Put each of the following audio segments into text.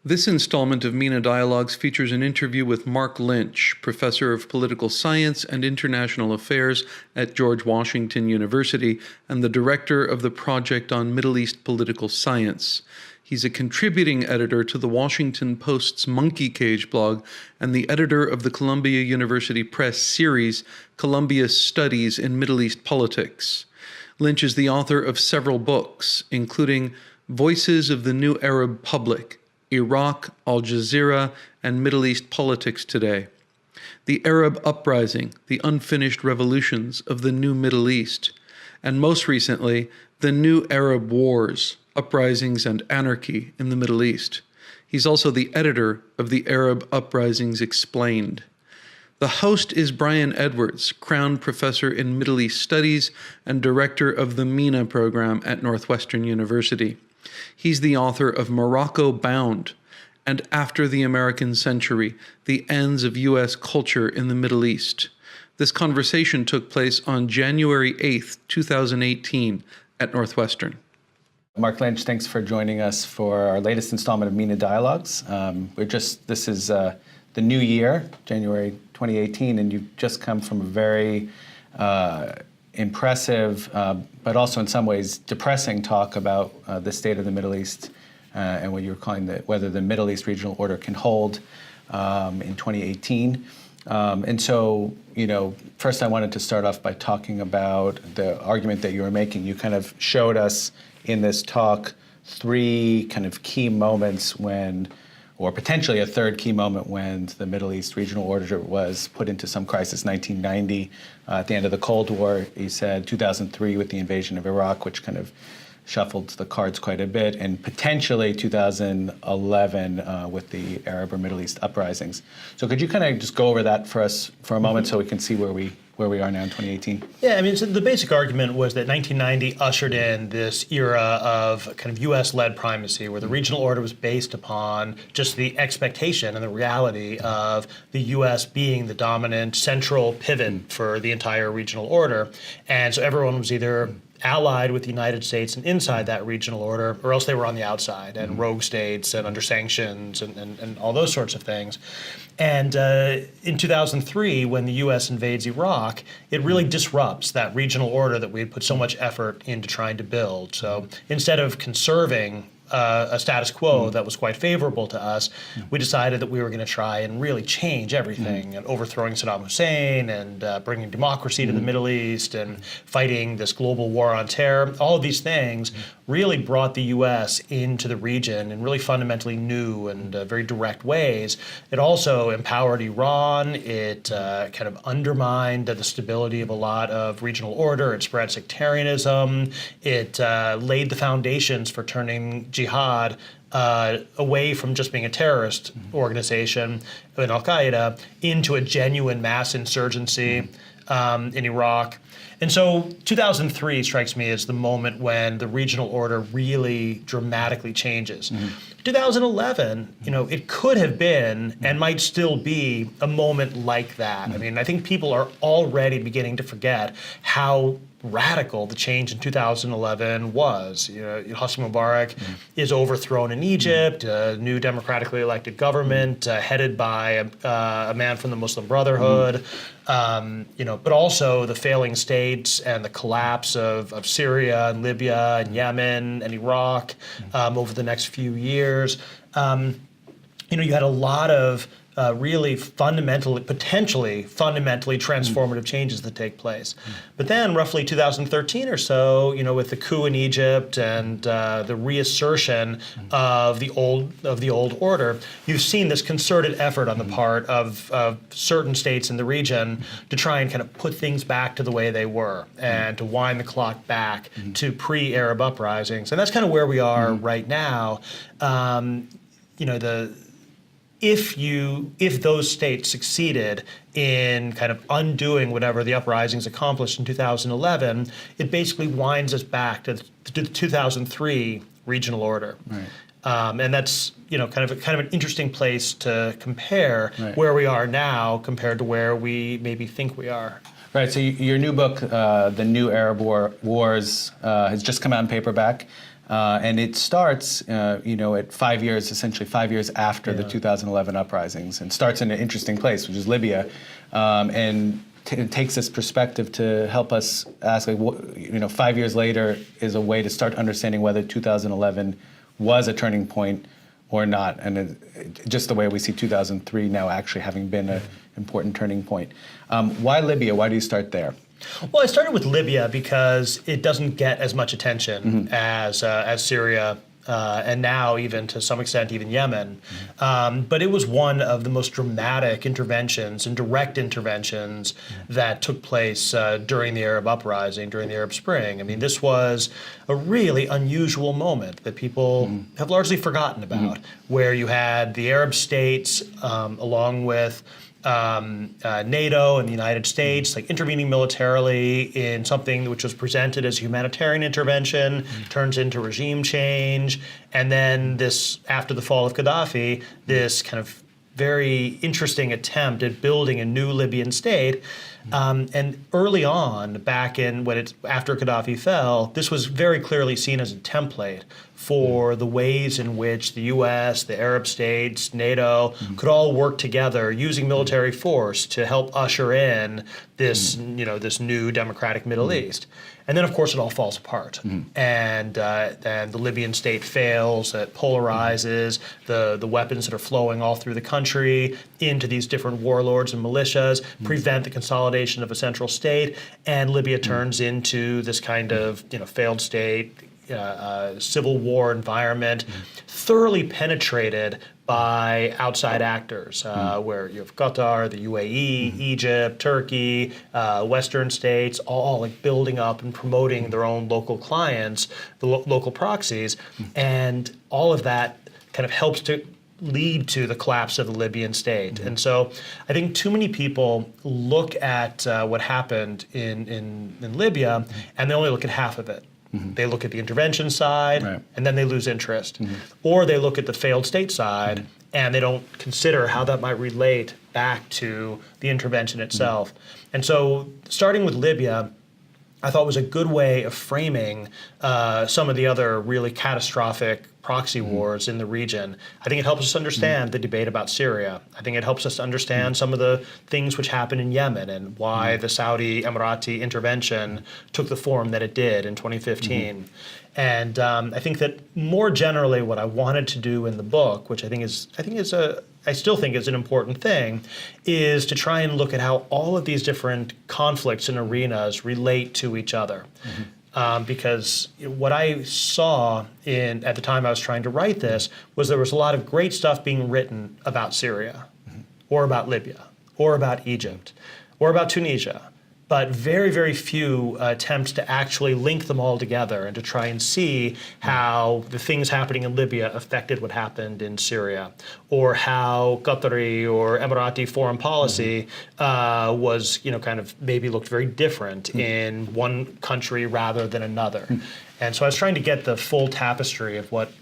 This installment of MENA Dialogues features an interview with Marc Lynch, Professor of Political Science and International Affairs at George Washington University and the Director of the Project on Middle East Political Science. He's a contributing editor to the Washington Post's Monkey Cage blog and the editor of the Columbia University Press series, Columbia Studies in Middle East Politics. Lynch is the author of several books, including Voices of the New Arab Public, Iraq, Al Jazeera, and Middle East Politics Today, The Arab Uprising, The Unfinished Revolutions of the New Middle East, and most recently, The New Arab Wars, Uprisings and Anarchy in the Middle East. He's also the editor of the Arab Uprisings Explained. The host is Brian Edwards, Crown Professor in Middle East Studies and Director of the MENA program at Northwestern University. He's the author of Morocco Bound and After the American Century, The Ends of U.S. Culture in the Middle East. This conversation took place on January 8th, 2018 at Northwestern. Marc Lynch, thanks for joining us for our latest installment of MENA Dialogues. This is the new year, January 2018, and you've just come from a very impressive, but also in some ways depressing talk about the state of the Middle East and what you were calling whether the Middle East regional order can hold in 2018. And so, first I wanted to start off by talking about the argument that you were making. You kind of showed us in this talk three kind of key moments when, or potentially a third key moment when the Middle East regional order was put into some crisis. 1990, at the end of the Cold War, he said 2003 with the invasion of Iraq, which kind of shuffled the cards quite a bit, and potentially 2011 with the Arab or Middle East uprisings. So could you kind of just go over that for us for a moment so we can see where we are now in 2018? Yeah, so the basic argument was that 1990 ushered in this era of kind of U.S.-led primacy, where the regional order was based upon just the expectation and the reality of the U.S. being the dominant central pivot for the entire regional order. And so everyone was either allied with the United States and inside that regional order, or else they were on the outside and rogue states and under sanctions and all those sorts of things. And in 2003, when the U.S. invades Iraq, it really disrupts that regional order that we had put so much effort into trying to build. So instead of conserving a status quo that was quite favorable to us, we decided that we were going to try and really change everything, and overthrowing Saddam Hussein and bringing democracy to the Middle East and fighting this global war on terror. All of these things really brought the U.S. into the region in really fundamentally new and very direct ways. It also empowered Iran. It kind of undermined the stability of a lot of regional order. It spread sectarianism. It laid the foundations for turning jihad away from just being a terrorist organization in Al-Qaeda into a genuine mass insurgency in Iraq. And so 2003 strikes me as the moment when the regional order really dramatically changes. 2011, it could have been and might still be a moment like that. I mean, I think people are already beginning to forget how radical the change in 2011 was. Hosni Mubarak is overthrown in Egypt, a new democratically elected government headed by a man from the Muslim Brotherhood, but also the failing states and the collapse of Syria and Libya and Yemen and Iraq over the next few years. You had a lot of really potentially fundamentally transformative changes that take place. But then roughly 2013 or so, with the coup in Egypt and the reassertion of the old order, you've seen this concerted effort on the part of certain states in the region to try and kind of put things back to the way they were and to wind the clock back to pre-Arab uprisings. And that's kind of where we are right now. If those states succeeded in kind of undoing whatever the uprisings accomplished in 2011, it basically winds us back to the 2003 regional order. Right. And that's kind of an interesting place to compare where we are now compared to where we maybe think we are. Right. So your new book, The New Arab Wars, has just come out in paperback. And it starts, at 5 years, essentially 5 years after the 2011 uprisings, and starts in an interesting place, which is Libya, and it takes this perspective to help us ask, 5 years later is a way to start understanding whether 2011 was a turning point or not, and just the way we see 2003 now actually having been an important turning point. Why Libya? Why do you start there? Well, I started with Libya because it doesn't get as much attention as Syria, and now even to some extent even Yemen. But it was one of the most dramatic interventions and direct interventions that took place during the Arab uprising, during the Arab Spring. I mean, this was a really unusual moment that people have largely forgotten about, where you had the Arab states along with NATO and the United States, like intervening militarily in something which was presented as humanitarian intervention, turns into regime change, and then this, after the fall of Gaddafi, this kind of very interesting attempt at building a new Libyan state. And early on, back in after Gaddafi fell, this was very clearly seen as a template for the ways in which the U.S., the Arab states, NATO could all work together using military force to help usher in this, this new democratic Middle East. And then, of course, it all falls apart. And then the Libyan state fails, it polarizes, the weapons that are flowing all through the country into these different warlords and militias prevent the consolidation of a central state, and Libya turns into this kind of failed state, civil war environment, thoroughly penetrated by outside actors, where you have Qatar, the UAE, Egypt, Turkey, Western states, all like building up and promoting their own local clients, the local proxies, and all of that kind of helps to lead to the collapse of the Libyan state. And so I think too many people look at what happened in Libya, and they only look at half of it. They look at the intervention side, and then they lose interest. Or they look at the failed state side, and they don't consider how that might relate back to the intervention itself. And so starting with Libya, I thought was a good way of framing some of the other really catastrophic proxy wars in the region. I think it helps us understand the debate about Syria. I think it helps us understand some of the things which happened in Yemen and why the Saudi Emirati intervention took the form that it did in 2015. And I think that more generally, what I wanted to do in the book, which I still think is an important thing, is to try and look at how all of these different conflicts and arenas relate to each other. Because what I saw at the time I was trying to write this was there was a lot of great stuff being written about Syria, or about Libya, or about Egypt, or about Tunisia, but very, very few attempts to actually link them all together and to try and see how the things happening in Libya affected what happened in Syria, or how Qatari or Emirati foreign policy was, kind of maybe looked very different in one country rather than another. And so I was trying to get the full tapestry of what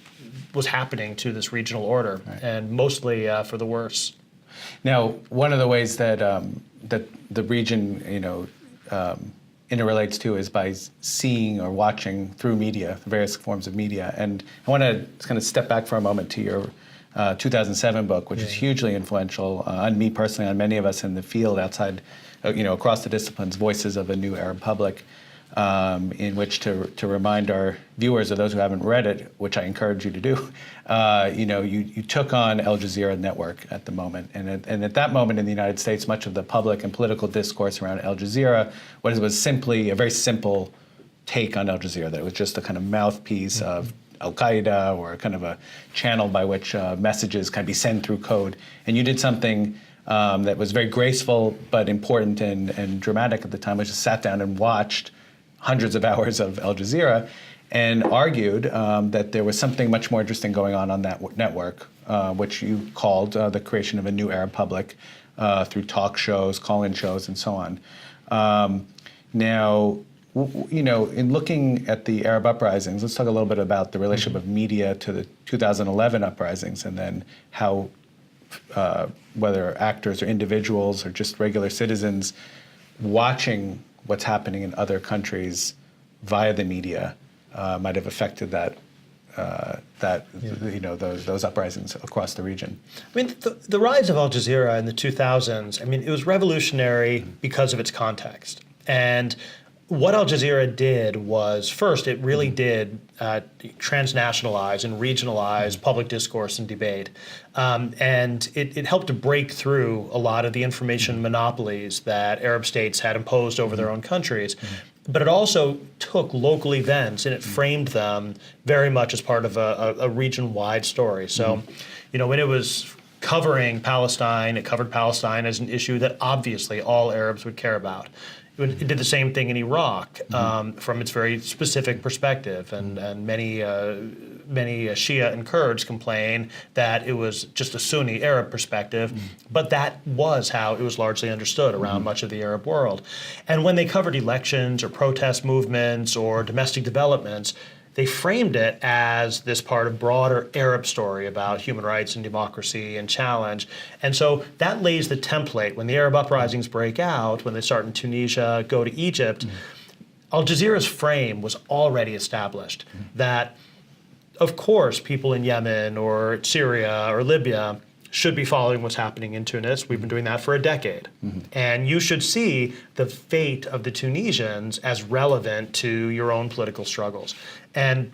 was happening to this regional order, and mostly for the worse. Now, one of the ways that that the region, interrelates to is by seeing or watching through media, various forms of media. And I want to kind of step back for a moment to your 2007 book, which is hugely influential on me personally, on many of us in the field outside, across the disciplines, Voices of a New Arab Public, in which to remind our viewers, or those who haven't read it, which I encourage you to do, you took on Al Jazeera network at the moment. And at that moment in the United States, much of the public and political discourse around Al Jazeera was simply a very simple take on Al Jazeera, that it was just a kind of mouthpiece of Al-Qaeda, or kind of a channel by which messages can be sent through code. And you did something that was very graceful but important and dramatic at the time, which is sat down and watched hundreds of hours of Al Jazeera and argued that there was something much more interesting going on that network, which you called the creation of a new Arab public through talk shows, call-in shows, and so on. Now, in looking at the Arab uprisings, let's talk a little bit about the relationship of media to the 2011 uprisings, and then how whether actors or individuals or just regular citizens watching what's happening in other countries via the media might have affected that those uprisings across the region. I mean, the rise of Al Jazeera in the 2000s, I mean, it was revolutionary because of its context. And what Al Jazeera did was, first, it really did transnationalize and regionalize public discourse and debate. And it helped to break through a lot of the information monopolies that Arab states had imposed over their own countries. But it also took local events and it framed them very much as part of a region-wide story. So, when it was covering Palestine, it covered Palestine as an issue that obviously all Arabs would care about. It did the same thing in Iraq from its very specific perspective, and many Shia and Kurds complain that it was just a Sunni Arab perspective, but that was how it was largely understood around much of the Arab world. And when they covered elections or protest movements or domestic developments, they framed it as this part of broader Arab story about human rights and democracy and challenge. And so that lays the template. When the Arab uprisings break out, when they start in Tunisia, go to Egypt, Al Jazeera's frame was already established that, of course, people in Yemen or Syria or Libya should be following what's happening in Tunis. We've been doing that for a decade. And you should see the fate of the Tunisians as relevant to your own political struggles. And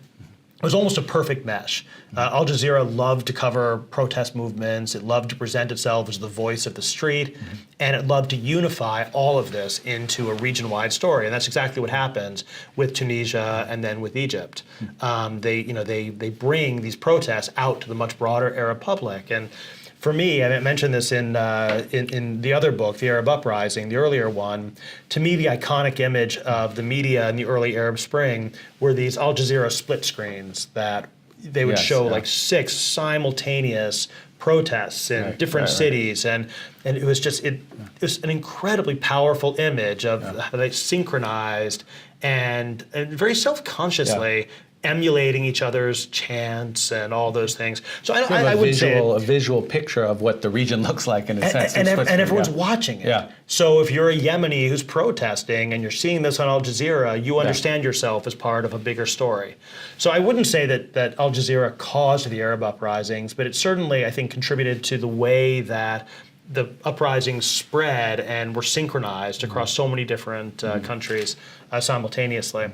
it was almost a perfect mesh. Al Jazeera loved to cover protest movements. It loved to present itself as the voice of the street. And it loved to unify all of this into a region-wide story. And that's exactly what happens with Tunisia and then with Egypt. They bring these protests out to the much broader Arab public. And for me, I mentioned this in the other book, The Arab Uprising, the earlier one. To me, the iconic image of the media in the early Arab Spring were these Al Jazeera split screens that they would show like 6 simultaneous protests in different cities, and it was just it was an incredibly powerful image of how they synchronized and very self-consciously emulating each other's chants and all those things. So I would say a visual picture of what the region looks like in a sense. And everyone's watching it. Yeah. So if you're a Yemeni who's protesting and you're seeing this on Al Jazeera, you understand yourself as part of a bigger story. So I wouldn't say that Al Jazeera caused the Arab uprisings, but it certainly, I think, contributed to the way that the uprisings spread and were synchronized across so many different countries simultaneously.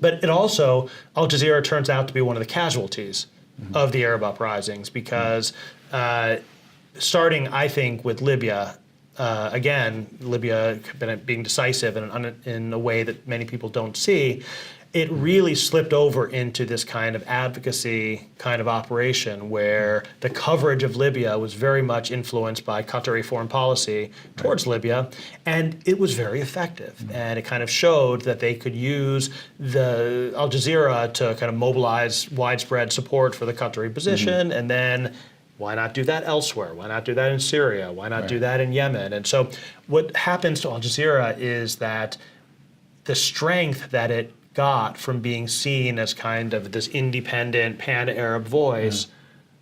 But it also, Al Jazeera turns out to be one of the casualties of the Arab uprisings because starting, I think, with Libya, again, Libya being decisive in a way that many people don't see, it really slipped over into this kind of advocacy kind of operation where the coverage of Libya was very much influenced by Qatari foreign policy towards Libya, and it was very effective. And it kind of showed that they could use the Al Jazeera to kind of mobilize widespread support for the Qatari position, and then why not do that elsewhere? Why not do that in Syria? Why not do that in Yemen? And so what happens to Al Jazeera is that the strength that it got from being seen as kind of this independent pan-Arab voice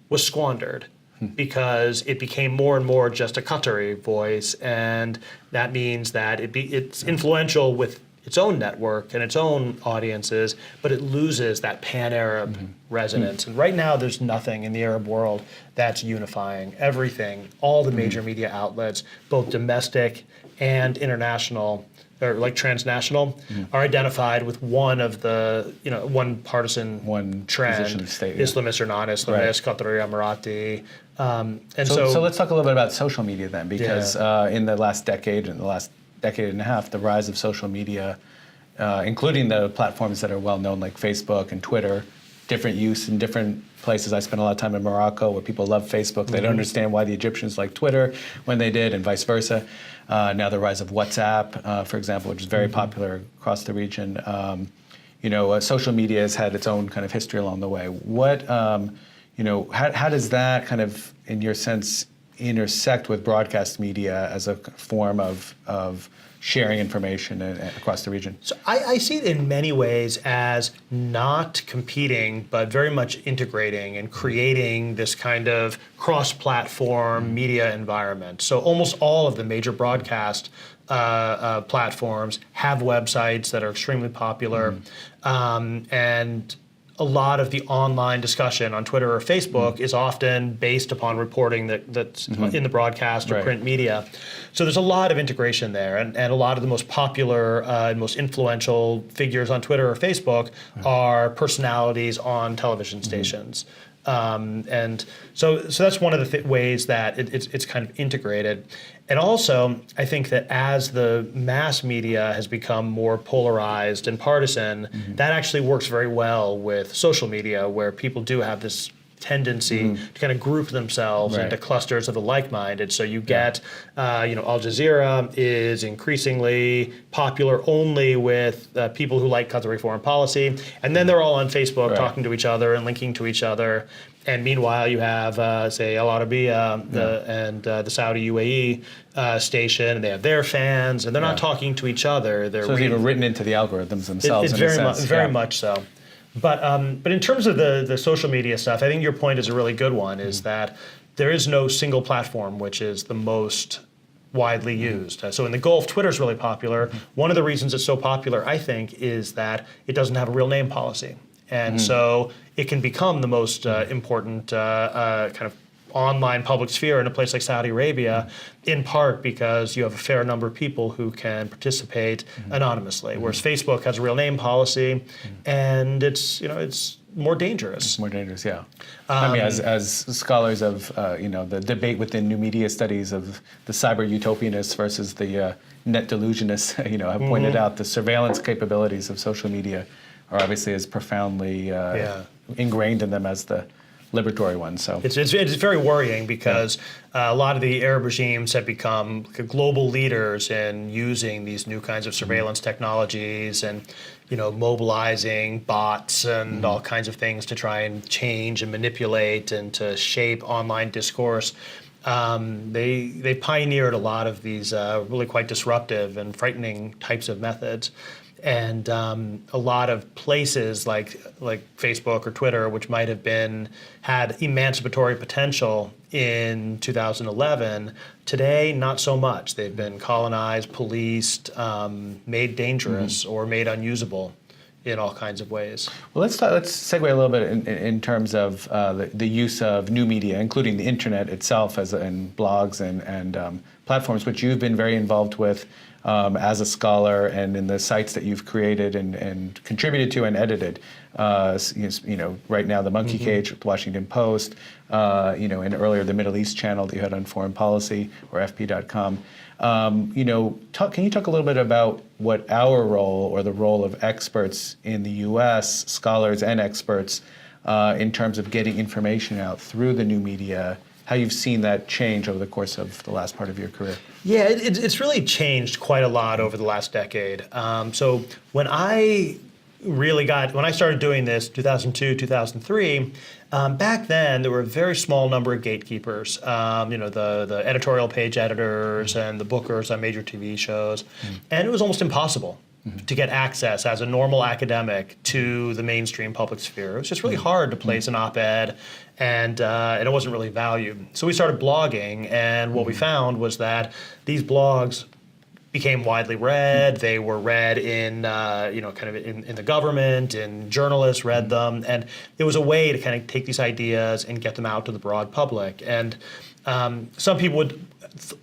was squandered because it became more and more just a Qatari voice, and that means that it's influential with its own network and its own audiences, but it loses that pan-Arab resonance. And right now there's nothing in the Arab world that's unifying. Everything, all the major media outlets, both domestic and international, or like transnational, are identified with one of the, one partisan trend, state, Islamist or non-Islamist, Qatari, Emirati. So let's talk a little bit about social media then, because in the last decade and a half, the rise of social media, including the platforms that are well known like Facebook and Twitter, different use in different places. I spent a lot of time in Morocco where people love Facebook. They don't understand why the Egyptians liked Twitter when they did, and vice versa. Now the rise of WhatsApp, for example, which is very popular across the region. Social media has had its own kind of history along the way. How does that kind of, in your sense, intersect with broadcast media as a form of sharing information across the region? So I see it in many ways as not competing, but very much integrating and creating this kind of cross-platform media environment. So almost all of the major broadcast platforms have websites that are extremely popular. And a lot of the online discussion on Twitter or Facebook is often based upon reporting that's in the broadcast or print media. So there's a lot of integration there, and a lot of the most popular and most influential figures on Twitter or Facebook are personalities on television stations. And so that's one of the ways that it's kind of integrated. And also, I think that as the mass media has become more polarized and partisan, that actually works very well with social media, where people do have this tendency to kind of group themselves into clusters of the like-minded. So you get, Al Jazeera is increasingly popular only with people who like Qatari foreign policy, and then they're all on Facebook talking to each other and linking to each other. And meanwhile, you have, say, Al Arabiya and the Saudi UAE station, and they have their fans, and they're not talking to each other. So it's even written into the algorithms themselves. It's very much so. But in terms of the social media stuff, I think your point is a really good one, is that there is no single platform which is the most widely used. So in the Gulf, Twitter's really popular. One of the reasons it's so popular, I think, is that it doesn't have a real name policy. And so it can become the most important kind of online public sphere in a place like Saudi Arabia, in part because you have a fair number of people who can participate anonymously, whereas Facebook has a real name policy, and it's more dangerous. It's more dangerous, yeah. I mean, as scholars of the debate within new media studies of the cyber utopianists versus the net delusionists, have pointed out, the surveillance capabilities of social media are obviously as profoundly ingrained in them as the liberatory ones. So it's very worrying, because a lot of the Arab regimes have become global leaders in using these new kinds of surveillance technologies, and mobilizing bots and all kinds of things to try and change and manipulate and to shape online discourse. They pioneered a lot of these really quite disruptive and frightening types of methods. And a lot of places like Facebook or Twitter, which might have had emancipatory potential in 2011, today not so much. They've been colonized, policed, made dangerous, or made unusable in all kinds of ways. Well, let's segue a little bit in terms of the use of new media, including the internet itself, and blogs and platforms, which you've been very involved with as a scholar, and in the sites that you've created and contributed to and edited. Right now the Monkey Cage with the Washington Post, and earlier the Middle East channel that you had on Foreign Policy, or FP.com. Can you talk a little bit about what our role, or the role of experts in the U.S., scholars and experts, in terms of getting information out through the new media, how you've seen that change over the course of the last part of your career? Yeah, it's really changed quite a lot over the last decade. So when I started doing this, 2002, 2003, back then there were a very small number of gatekeepers, the editorial page editors and the bookers on major TV shows, and it was almost impossible to get access as a normal academic to the mainstream public sphere. It was just really hard to place an op-ed, and it wasn't really valued. So we started blogging, and what we found was that these blogs became widely read. They were read in, in the government, and journalists read them, and it was a way to kind of take these ideas and get them out to the broad public. And some people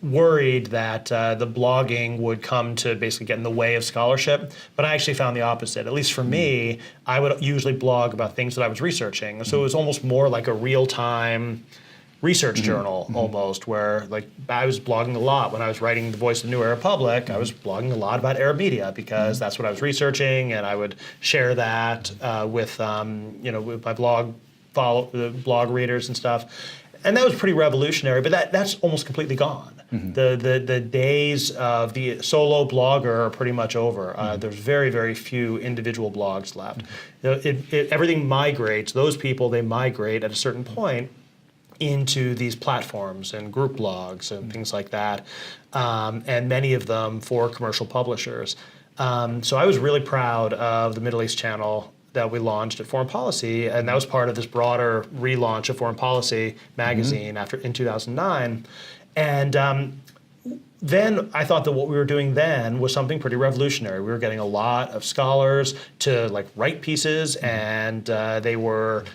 worried that the blogging would come to basically get in the way of scholarship, but I actually found the opposite. At least for me, I would usually blog about things that I was researching. So it was almost more like a real-time research journal, almost, where I was blogging a lot. When I was writing The Voice of the New Arab Republic, I was blogging a lot about Arab media, because that's what I was researching, and I would share that with my blog readers and stuff. And that was pretty revolutionary, but that's almost completely gone. The days of the solo blogger are pretty much over. There's very, very few individual blogs left. Everything migrates. Those people, they migrate at a certain point into these platforms and group blogs and things like that, and many of them for commercial publishers. So I was really proud of the Middle East channel that we launched at Foreign Policy, and that was part of this broader relaunch of Foreign Policy magazine in 2009. And then I thought that what we were doing then was something pretty revolutionary. We were getting a lot of scholars to like write pieces, and they were,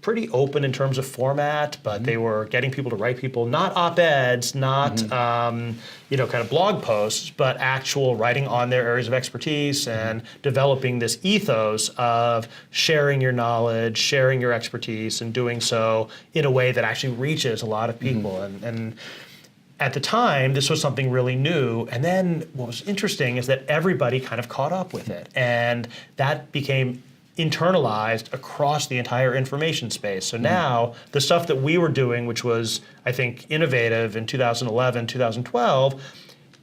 pretty open in terms of format, but they were getting people to write not op-eds, not kind of blog posts, but actual writing on their areas of expertise and developing this ethos of sharing your knowledge, sharing your expertise, and doing so in a way that actually reaches a lot of people. And at the time, this was something really new. And then what was interesting is that everybody kind of caught up with it. And that became internalized across the entire information space. So now the stuff that we were doing, which was, I think, innovative in 2011, 2012,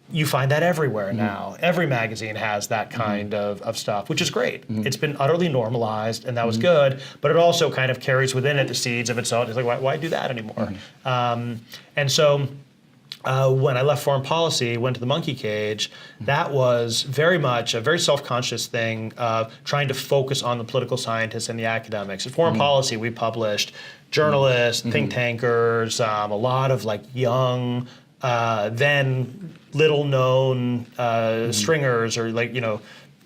you find that everywhere now. Every magazine has that kind of stuff, which is great. It's been utterly normalized, and that was good, but it also kind of carries within it the seeds of its own. It's like, why do that anymore? And so when I left foreign policy, went to the monkey cage, that was very much a very self-conscious thing of trying to focus on the political scientists and the academics. In foreign policy, we published journalists, think tankers, a lot of like young, then little known stringers, or like, young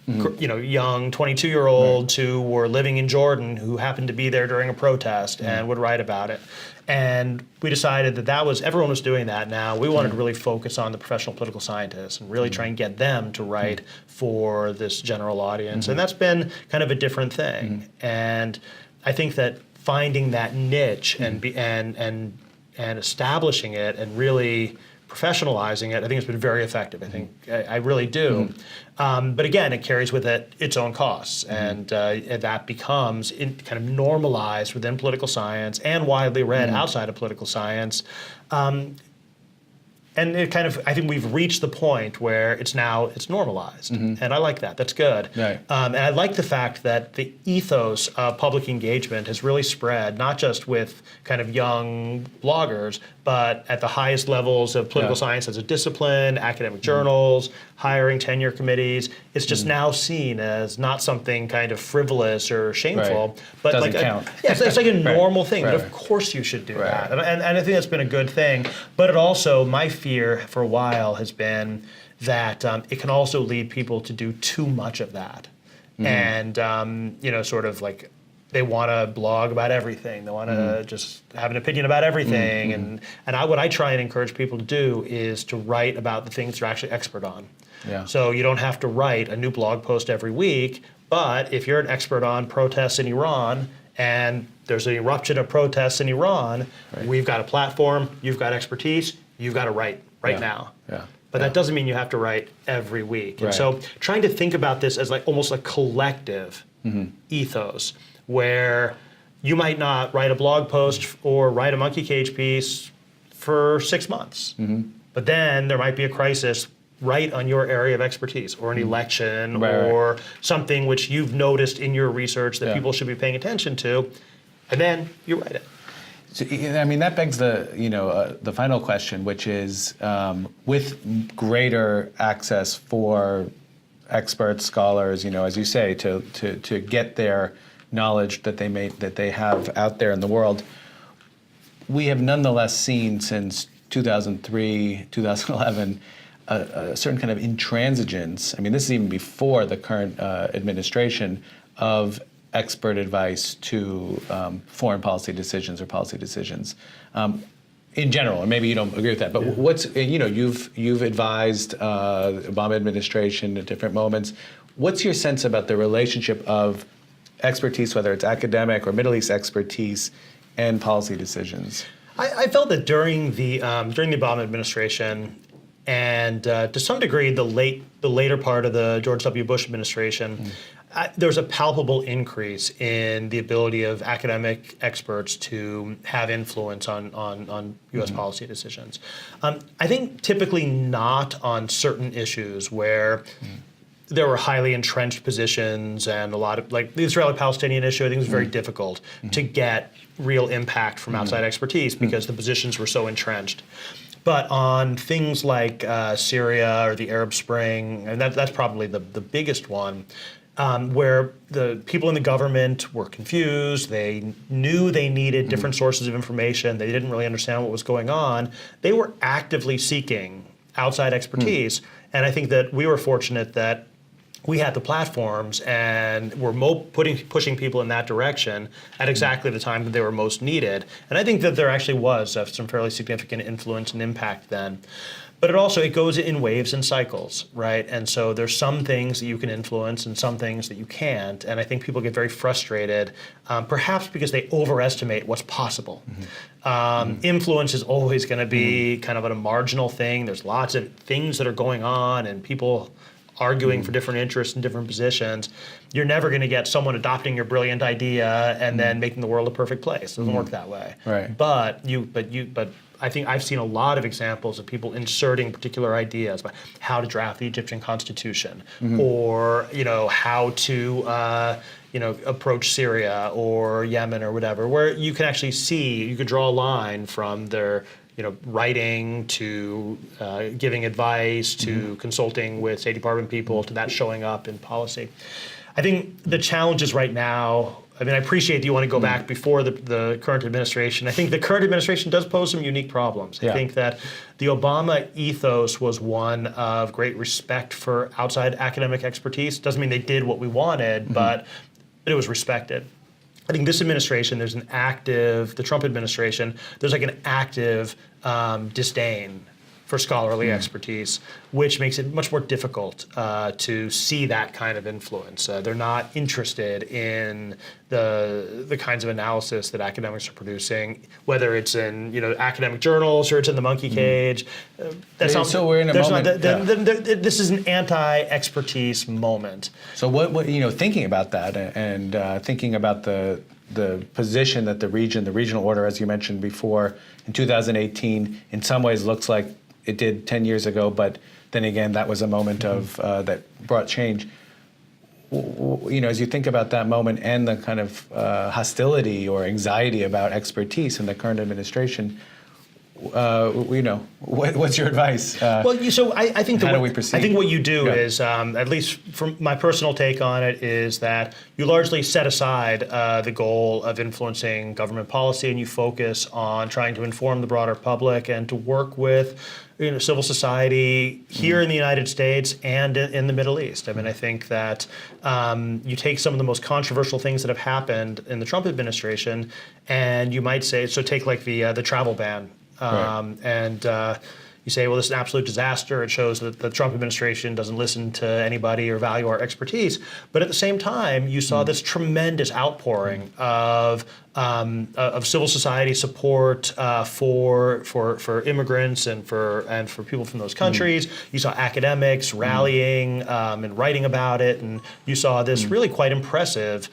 22-year-olds who were living in Jordan who happened to be there during a protest and would write about it. And we decided that everyone was doing that now. We wanted to really focus on the professional political scientists and really try and get them to write for this general audience. And that's been kind of a different thing. And I think that finding that niche and establishing it and really professionalizing it, I think it's been very effective. I really do. But again, it carries with it its own costs, and that becomes kind of normalized within political science and widely read outside of political science. And it kind of, I think we've reached the point where it's normalized, and I like that. That's good. Right. And I like the fact that the ethos of public engagement has really spread, not just with kind of young bloggers, but at the highest levels of political science as a discipline, academic journals, hiring tenure committees. It's just now seen as not something kind of frivolous or shameful, but doesn't like count. it's like a normal thing. That of course you should do that, and I think that's been a good thing. But it also, my fear for a while has been that it can also lead people to do too much of that, and sort of like, they want to blog about everything. They want to just have an opinion about everything. And what I try and encourage people to do is to write about the things they're actually expert on. Yeah. So you don't have to write a new blog post every week, but if you're an expert on protests in Iran and there's an eruption of protests in Iran, we've got a platform, you've got expertise, you've got to write now. Yeah. But that doesn't mean you have to write every week. And so trying to think about this as like almost a collective ethos, where you might not write a blog post or write a monkey cage piece for 6 months. But then there might be a crisis right on your area of expertise, or an election, or something which you've noticed in your research that people should be paying attention to, and then you write it. So, I mean, that begs the the final question, which is, with greater access for experts, scholars, as you say, to get their knowledge that they have out there in the world, we have nonetheless seen since 2003, 2011, a certain kind of intransigence. I mean, this is even before the current administration, of expert advice to foreign policy decisions or policy decisions in general. Or maybe you don't agree with that, but what's, you've advised the Obama administration at different moments. What's your sense about the relationship of expertise, whether it's academic or Middle East expertise, and policy decisions? I felt that during the Obama administration, and to some degree the later part of the George W. Bush administration, there was a palpable increase in the ability of academic experts to have influence on U.S. policy decisions. I think typically not on certain issues where there were highly entrenched positions, and a lot of, like the Israeli-Palestinian issue, I think it was very difficult to get real impact from outside expertise because the positions were so entrenched. But on things like Syria or the Arab Spring, and that's probably the biggest one, where the people in the government were confused, they knew they needed different sources of information, they didn't really understand what was going on, they were actively seeking outside expertise. And I think that we were fortunate that we had the platforms and were pushing people in that direction at exactly the time that they were most needed. And I think that there actually was some fairly significant influence and impact then. But it goes in waves and cycles, right? And so there's some things that you can influence and some things that you can't. And I think people get very frustrated, perhaps because they overestimate what's possible. Influence is always going to be kind of a marginal thing. There's lots of things that are going on and people arguing for different interests and different positions. You're never going to get someone adopting your brilliant idea and then making the world a perfect place. It doesn't work that way. Right. But I think I've seen a lot of examples of people inserting particular ideas about how to draft the Egyptian constitution, or how to approach Syria or Yemen or whatever, where you can actually see, you could draw a line from their writing to giving advice to consulting with State Department people to that showing up in policy. I think the challenges right now, I appreciate that you want to go back before the current administration. I think the current administration does pose some unique problems. I think that the Obama ethos was one of great respect for outside academic expertise. Doesn't mean they did what we wanted, but it was respected. I think this administration, the Trump administration, there's like an active disdain for scholarly expertise, which makes it much more difficult to see that kind of influence. They're not interested in the kinds of analysis that academics are producing, whether it's in academic journals or it's in the monkey cage. So we're in a moment. This is an anti-expertise moment. So what thinking about that and thinking about the position that the regional order, as you mentioned before, in 2018, in some ways looks like it did 10 years ago, but then again, that was a moment of that brought change. As you think about that moment and the kind of hostility or anxiety about expertise in the current administration, what's your advice? I think how do we proceed? I think what you do is, at least from my personal take on it, is that you largely set aside the goal of influencing government policy, and you focus on trying to inform the broader public and to work with civil society here in the United States and in the Middle East. I think that you take some of the most controversial things that have happened in the Trump administration, and you might say, so take like the travel ban. And you say, well, this is an absolute disaster. It shows that the Trump administration doesn't listen to anybody or value our expertise. But at the same time, you saw this tremendous outpouring of civil society support for immigrants and for people from those countries. You saw academics rallying and writing about it, and you saw this really quite impressive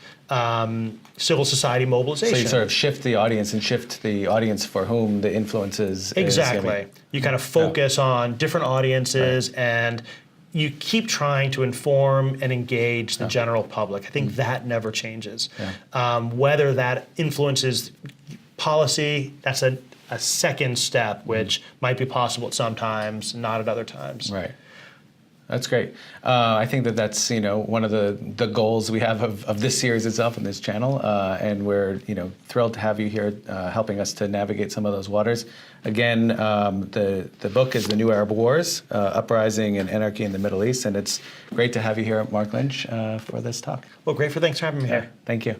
civil society mobilization. So you sort of shift the audience for whom the influence is. Exactly. You kind of focus on different audiences and you keep trying to inform and engage the general public. I think that never changes. Whether that influences policy, that's a second step, which might be possible at some times, not at other times. Right. That's great. I think that's one of the goals we have of this series itself and this channel, and we're thrilled to have you here helping us to navigate some of those waters. Again, the book is The New Arab Wars: Uprising and Anarchy in the Middle East, and it's great to have you here, Marc Lynch, for this talk. Well, great. Thanks for having me here. Thank you.